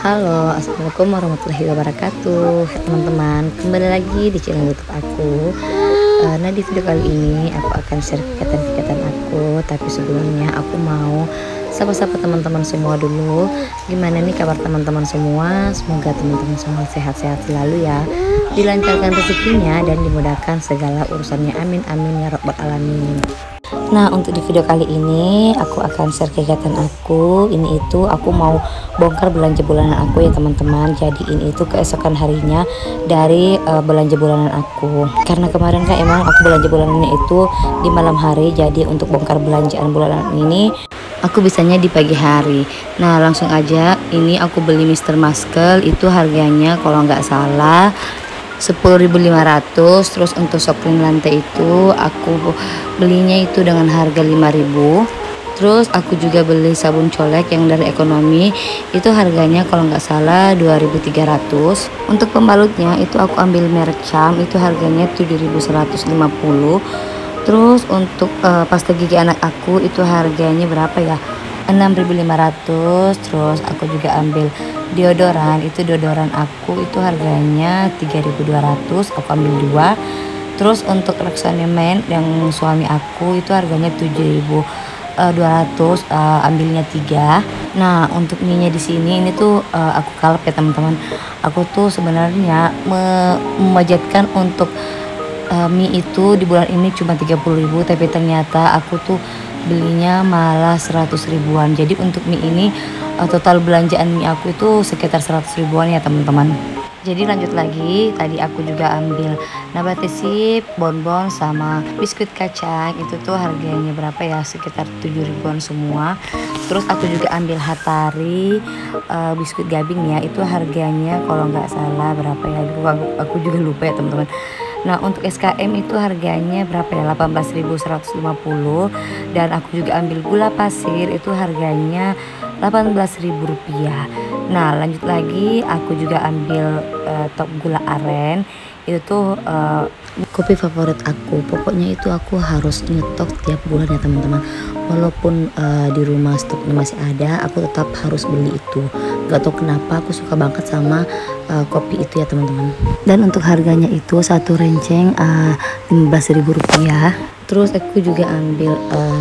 Halo, assalamualaikum warahmatullahi wabarakatuh. Hai teman-teman, kembali lagi di channel YouTube aku. Nah, di video kali ini aku akan share kegiatan-kegiatan aku. Tapi sebelumnya aku mau sapa-sapa teman-teman semua dulu. Gimana nih kabar teman-teman semua? Semoga teman-teman semua sehat-sehat selalu ya, dilancarkan rezekinya dan dimudahkan segala urusannya. Amin amin ya rabbal alamin. Nah, untuk di video kali ini aku akan share kegiatan aku. Ini itu aku mau bongkar belanja bulanan aku ya teman-teman. Jadi ini itu keesokan harinya dari belanja bulanan aku. Karena kemarin kan emang aku belanja bulanannya itu di malam hari. Jadi untuk bongkar belanjaan bulanan ini aku bisanya di pagi hari. Nah, langsung aja ini aku beli Mr. Muscle itu harganya kalau nggak salah 10.500. Terus untuk sopling lantai itu aku belinya itu dengan harga 5.000. Terus aku juga beli sabun colek yang dari ekonomi itu harganya kalau nggak salah 2.300. Untuk pembalutnya itu aku ambil merek Charm itu harganya 7.150. Terus untuk pasta gigi anak aku itu harganya berapa ya, 6.500. Terus aku juga ambil deodoran, itu deodoran aku itu harganya 3.200, aku ambil 2. Terus untuk Rexona Men yang suami aku itu harganya 7.200, ambilnya 3. Nah, untuk mie-nya di sini ini tuh aku kalap ya teman-teman. Aku tuh sebenarnya memajatkan untuk mie itu di bulan ini cuma 30.000, tapi ternyata aku tuh belinya malah 100 ribuan. Jadi untuk mie ini total belanjaan mie aku itu sekitar 100 ribuan ya teman-teman. Jadi lanjut lagi, tadi aku juga ambil nabati sip, bonbon sama biskuit kacang. Itu tuh harganya berapa ya, sekitar 7 ribuan semua. Terus aku juga ambil Hatari biskuit gabing ya, itu harganya kalau nggak salah berapa ya, aku juga lupa ya teman-teman. Nah, untuk SKM itu harganya berapa ya, 18.150. Dan aku juga ambil gula pasir itu harganya 18.000 rupiah. Nah, lanjut lagi aku juga ambil top gula aren. Itu tuh kopi favorit aku. Pokoknya itu aku harus nyetok tiap bulan ya teman-teman. Walaupun di rumah stoknya masih ada, aku tetap harus beli itu. Gak tau kenapa aku suka banget sama kopi itu ya teman-teman. Dan untuk harganya itu satu renceng 15.000 rupiah. Terus aku juga ambil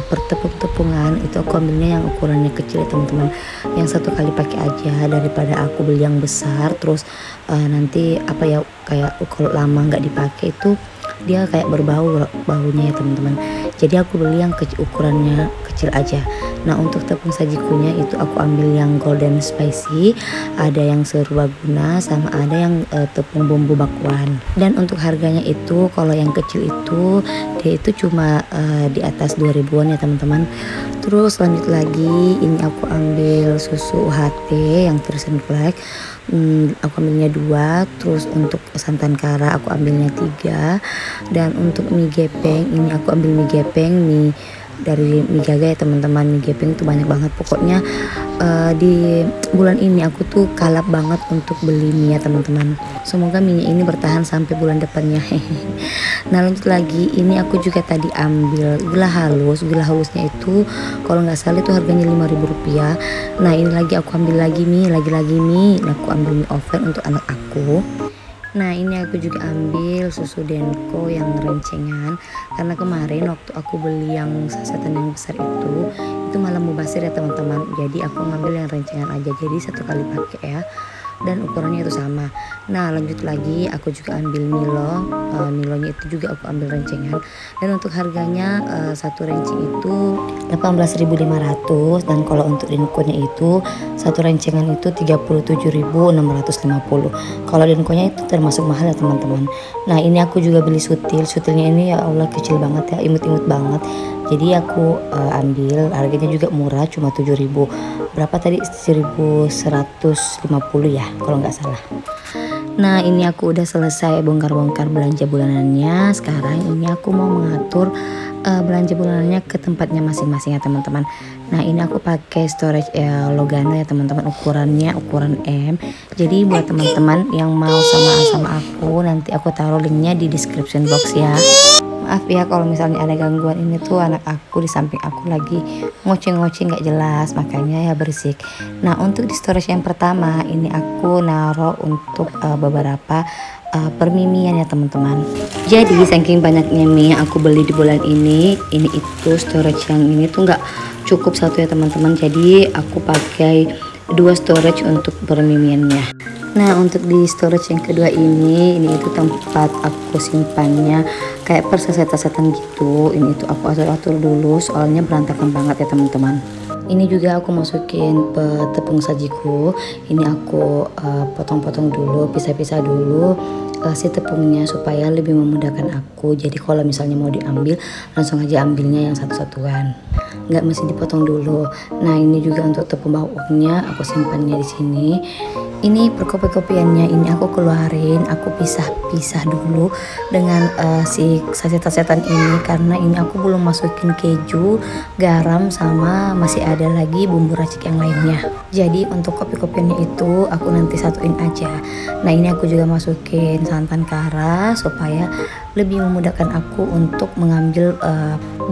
per tepung-tepungan itu aku ambilnya yang ukurannya kecil ya teman-teman, yang satu kali pakai aja daripada aku beli yang besar. Terus nanti apa ya, kayak kalau lama nggak dipakai itu dia kayak berbau baunya ya teman-teman. Jadi aku beli yang ukurannya kecil aja. Nah, untuk tepung sajikunya itu aku ambil yang golden spicy, ada yang serbaguna sama ada yang tepung bumbu bakwan. Dan untuk harganya itu kalau yang kecil itu dia itu cuma di atas 2 ribuan ya teman-teman. Terus lanjut lagi, ini aku ambil susu UHT yang Trisan Black. Aku ambilnya 2. Terus untuk santan kara aku ambilnya 3. Dan untuk mie gepeng ini aku ambil mie gepeng mie dari Mie Gaga ya teman-teman. Mie gepeng itu banyak banget. Pokoknya di bulan ini aku tuh kalap banget untuk beli mie ya teman-teman. Semoga mie ini bertahan sampai bulan depannya. Nah, lanjut lagi, ini aku juga tadi ambil gula halus. Gula halusnya itu kalau nggak salah itu harganya 5.000 rupiah. Nah, ini lagi aku ambil lagi mie, lagi mie. Nah, aku ambil mie oven untuk anak aku. Nah, ini aku juga ambil susu Denko yang rencengan, karena kemarin waktu aku beli yang sasetan yang besar itu malah mubazir ya teman-teman. Jadi aku ngambil yang rencengan aja, jadi satu kali pakai ya, dan ukurannya itu sama. Nah, lanjut lagi aku juga ambil Milonya itu juga aku ambil rencengan. Dan untuk harganya satu renceng itu 18.500. Dan kalau untuk Denkonya itu satu rencengan itu 37.650. Kalau Denkonya itu termasuk mahal ya teman-teman. Nah, ini aku juga beli sutilnya ini ya Allah kecil banget ya, imut-imut banget. Jadi aku ambil, harganya juga murah, cuma 7.000. Berapa tadi, 1.150 ya kalau nggak salah. Nah, ini aku udah selesai bongkar-bongkar belanja bulanannya. Sekarang ini aku mau mengatur belanja bulanannya ke tempatnya masing-masing ya teman-teman. Nah, ini aku pakai storage Logano ya teman-teman, ukurannya ukuran M. Jadi buat teman-teman yang mau sama aku, nanti aku taruh linknya di description box ya. Maaf ya kalau misalnya ada gangguan, ini tuh anak aku di samping aku lagi ngoceh-ngoceh nggak jelas, makanya ya berisik. Nah untuk di storage yang pertama ini aku naruh untuk beberapa permimian ya teman-teman. Jadi saking banyaknya mie yang aku beli di bulan ini itu storage yang ini tuh nggak cukup satu ya teman-teman. Jadi aku pakai 2 storage untuk permimiannya. Nah untuk di storage yang kedua ini itu tempat aku simpannya kayak per sasetan gitu. Ini itu aku atur-atur dulu soalnya berantakan banget ya teman-teman. Ini juga aku masukin tepung sajiku. Ini aku potong-potong dulu, pisah-pisah dulu si tepungnya supaya lebih memudahkan aku. Jadi kalau misalnya mau diambil langsung aja ambilnya yang satu-satuan, nggak mesti dipotong dulu. Nah ini juga untuk tepung bawangnya aku simpannya di sini. Ini perkopi-kopiannya ini aku keluarin, aku pisah-pisah dulu dengan si saset-sasetan ini karena ini aku belum masukin keju, garam, sama masih ada lagi bumbu racik yang lainnya. Jadi untuk kopi-kopiannya itu aku nanti satuin aja. Nah ini aku juga masukin santan kara supaya lebih memudahkan aku untuk mengambil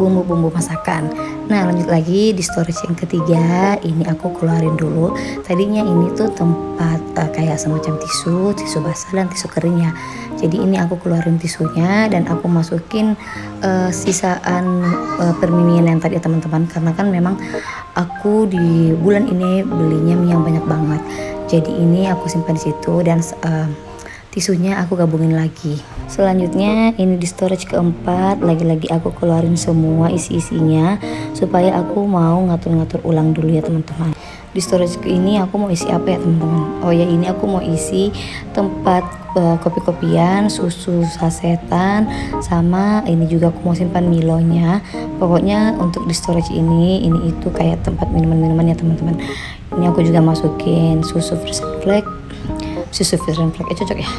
bumbu-bumbu masakan. Nah lanjut lagi di storage yang ketiga ini aku keluarin dulu. Tadinya ini tuh tempat kayak semacam tisu basah dan tisu kering ya. Jadi ini aku keluarin tisunya dan aku masukin sisaan permimian yang tadi ya teman-teman, karena kan memang aku di bulan ini belinya mie yang banyak banget. Jadi ini aku simpan di situ dan tisunya aku gabungin lagi. Selanjutnya ini di storage keempat, lagi-lagi aku keluarin semua isi-isinya supaya aku mau ngatur-ngatur ulang dulu ya teman-teman. Di storage ini aku mau isi apa ya teman-teman? Oh ya ini aku mau isi tempat kopi-kopian, susu sasetan, sama ini juga aku mau simpan Milonya. Pokoknya untuk di storage ini itu kayak tempat minuman-minuman ya teman-teman. Ini aku juga masukin susu Frisian Flag cocok ya.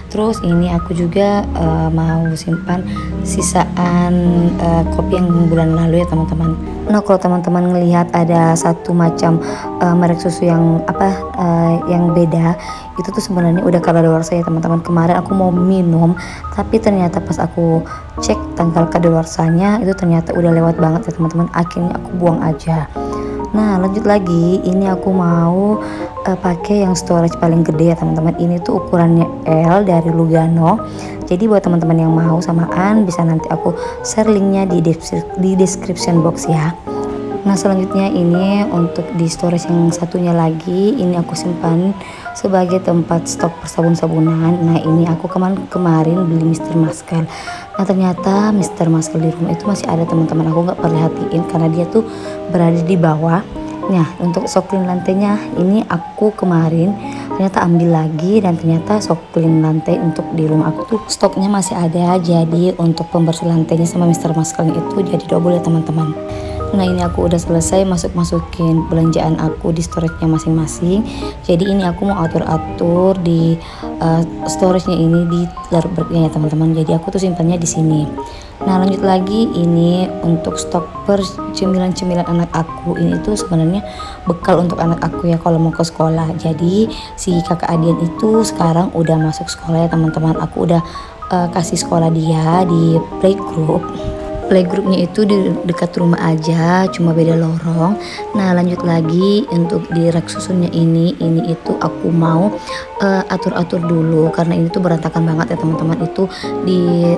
Terus ini aku juga mau simpan sisaan kopi yang bulan lalu ya teman-teman. Nah kalau teman-teman ngelihat ada satu macam merek susu yang yang beda, itu tuh sebenarnya udah kadaluarsa ya teman-teman. Kemarin aku mau minum tapi ternyata pas aku cek tanggal kadaluarsanya itu ternyata udah lewat banget ya teman-teman. Akhirnya aku buang aja. Nah lanjut lagi, ini aku mau pakai yang storage paling gede ya teman-teman. Ini tuh ukurannya L dari Lugano. Jadi buat teman-teman yang mau samaan bisa nanti aku share linknya di description box ya. Nah selanjutnya ini untuk di storage yang satunya lagi, ini aku simpan sebagai tempat stok persabun-sabunan. Nah ini aku kemarin beli Mr. Muscle. Nah ternyata Mr. Muscle di rumah itu masih ada teman-teman. Aku nggak perhatiin karena dia tuh berada di bawah. Nah untuk soklin lantainya ini aku kemarin ternyata ambil lagi, dan ternyata soklin lantai untuk di rumah aku tuh stoknya masih ada. Jadi untuk pembersih lantainya sama Mr. Muscle itu jadi double ya teman-teman. Nah ini aku udah selesai masukin belanjaan aku di storage-nya masing-masing. Jadi ini aku mau atur-atur di storage-nya ini di larbernya ya teman-teman. Jadi aku tuh simpannya di sini. Nah lanjut lagi, ini untuk stok per cemilan-cemilan anak aku. Ini tuh sebenarnya bekal untuk anak aku ya kalau mau ke sekolah. Jadi si kakak Adian itu sekarang udah masuk sekolah ya teman-teman. Aku udah kasih sekolah dia di playgroup. Playgroupnya itu di dekat rumah aja, cuma beda lorong. Nah lanjut lagi untuk di rak susunnya ini itu aku mau atur-atur dulu karena ini tuh berantakan banget ya teman-teman. Itu di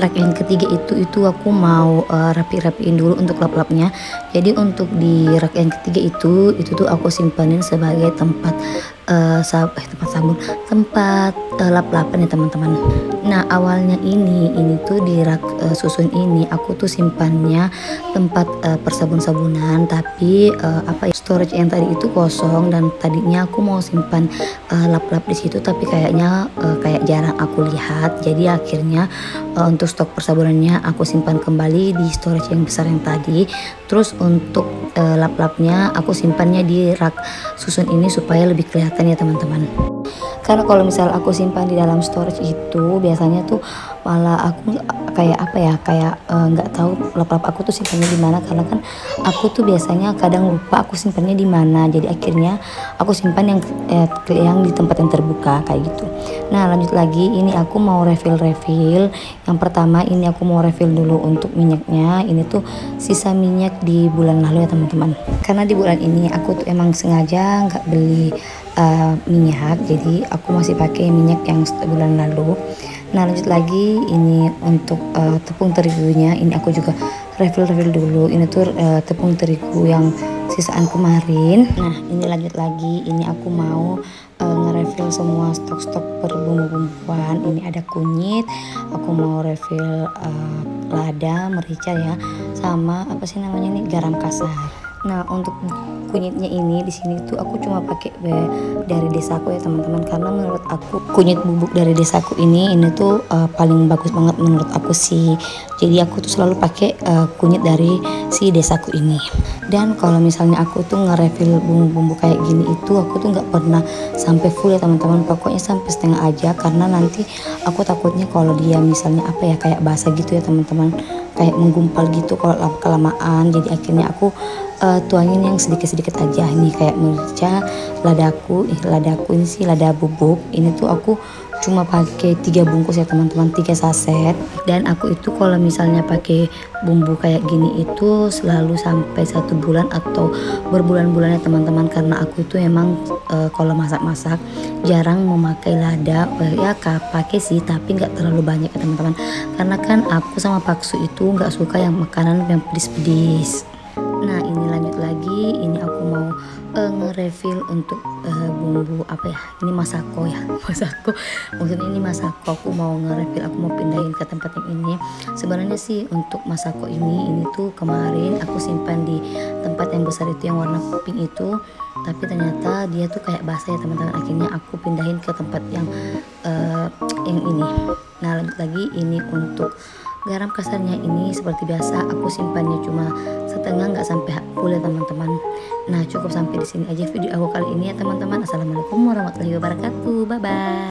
rak yang ketiga itu aku mau rapi-rapiin dulu untuk lap-lapnya. Jadi untuk di rak yang ketiga itu tuh aku simpanin sebagai tempat lap-lapan ya teman-teman. Nah awalnya ini tuh di rak susun ini aku tuh simpannya tempat persabun-sabunan, tapi storage yang tadi itu kosong, dan tadinya aku mau simpan lap-lap di situ tapi kayaknya kayak jarang aku lihat. Jadi akhirnya untuk stok persabunannya aku simpan kembali di storage yang besar yang tadi. Terus untuk lap-lapnya aku simpannya di rak susun ini supaya lebih kelihatan ya teman-teman. Karena kalau misal aku simpan di dalam storage itu biasanya tuh malah aku kayak apa ya, kayak nggak tahu lap-lap aku tuh simpannya di mana, karena kan aku tuh biasanya kadang lupa aku simpannya di mana, jadi akhirnya aku simpan yang di tempat yang terbuka kayak gitu. Nah lanjut lagi, ini aku mau refill. Yang pertama ini aku mau refill dulu untuk minyaknya. Ini tuh sisa minyak di bulan lalu ya teman-teman, karena di bulan ini aku tuh emang sengaja nggak beli minyak, jadi aku masih pakai minyak yang bulan lalu. Nah lanjut lagi, ini untuk tepung terigunya ini aku juga refill dulu. Ini tuh tepung terigu yang sisaan kemarin. Nah ini lanjut lagi, ini aku mau nge-refill semua stok berbumbu-bumbuan. Ini ada kunyit, aku mau refill lada, merica ya, sama apa sih namanya nih, garam kasar. Nah untuk kunyitnya ini di sini tuh aku cuma pakai dari desaku ya teman-teman, karena menurut aku kunyit bubuk dari desaku ini tuh paling bagus banget menurut aku sih. Jadi aku tuh selalu pakai kunyit dari si desaku ini. Dan kalau misalnya aku tuh nge-refill bumbu-bumbu kayak gini itu aku tuh nggak pernah sampai full ya teman-teman, pokoknya sampai setengah aja, karena nanti aku takutnya kalau dia misalnya apa ya, kayak basah gitu ya teman-teman, kayak menggumpal gitu kalau kelamaan. Jadi akhirnya aku tuangin yang sedikit-sedikit aja. Ini kayak merica, ladaku ini sih lada bubuk, ini tuh aku cuma pakai 3 bungkus ya teman-teman, 3 saset. Dan aku itu kalau misalnya pakai bumbu kayak gini itu selalu sampai 1 bulan atau berbulan-bulan ya teman-teman, karena aku itu emang kalau masak-masak jarang memakai lada, ya pakai sih tapi nggak terlalu banyak ya teman-teman, karena kan aku sama Paksu itu nggak suka yang makanan yang pedes-pedes. Nah ini lanjut lagi, ini aku mau nge-refill untuk bumbu apa ya, ini masako ya masako, maksudnya ini masako aku mau nge-refill, aku mau pindahin ke tempat yang ini. Sebenarnya sih untuk masako ini tuh kemarin aku simpan di tempat yang besar itu yang warna pink itu, tapi ternyata dia tuh kayak basah ya teman-teman, akhirnya aku pindahin ke tempat yang ini. Nah lanjut lagi, ini untuk garam kasarnya ini seperti biasa aku simpannya cuma setengah, nggak sampai full ya teman-teman. Nah cukup sampai di sini aja video aku kali ini ya teman-teman. Assalamualaikum warahmatullahi wabarakatuh, bye bye.